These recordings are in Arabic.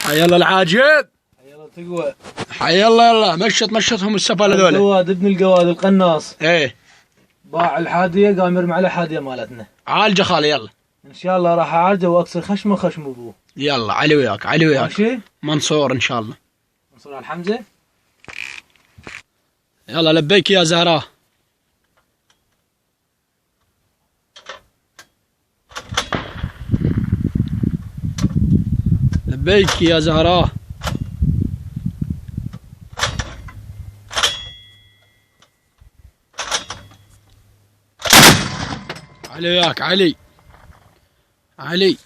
حي الله العاجب. حي الله تقوى. حي الله. يلا مشتهم السفل هذول. القواد ابن القواد القناص. ايه باع الحاديه قام يرمي على حاديه مالتنا. عالجه خالي يلا. ان شاء الله راح اعالجه واكسر خشمه خشم ابوه. يلا علي وياك علي وياك. ماشي. منصور ان شاء الله. منصور على الحمزه. يلا لبيك يا زهراء. لبيك يا زهراء. علي وياك علي. علي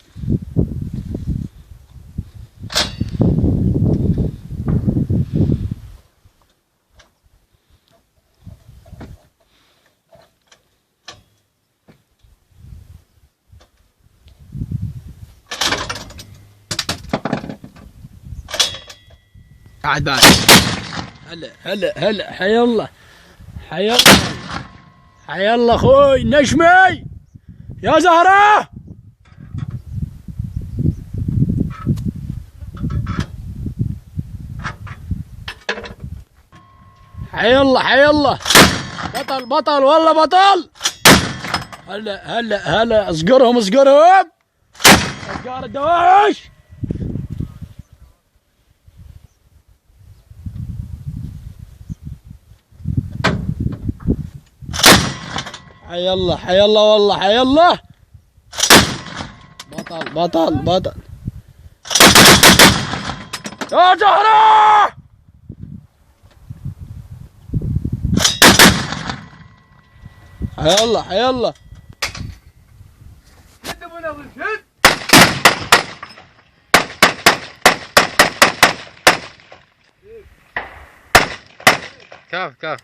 قاعد بعد. هلا حي الله. حي الله. حي الله اخوي نجمي يا زهراء. حي الله. بطل والله بطل. هلا اصقرهم اصقار الدواعش. حي الله والله حي الله. بطل يا زهراء. حي الله. كاف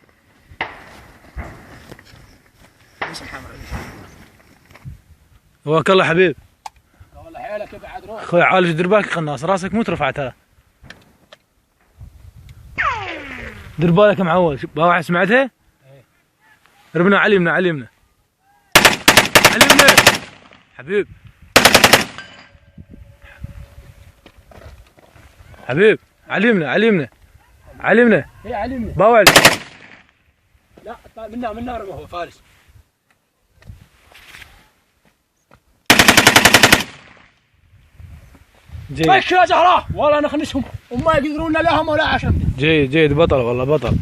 هواك الله حبيب. والله حيلك ابعد روح. اخوي عالج دير بالك قناص راسك مو ترفع ترى. دير بالك معول. باوع سمعتها؟ ربنا علمنا حبيب. علمنا ايه علمنا. باوع لا منا رمى هو فارس. جيد مشي يا زهراء والله نخنسهم وما يقدرون لا هم ولا عشان. جيد بطل والله بطل.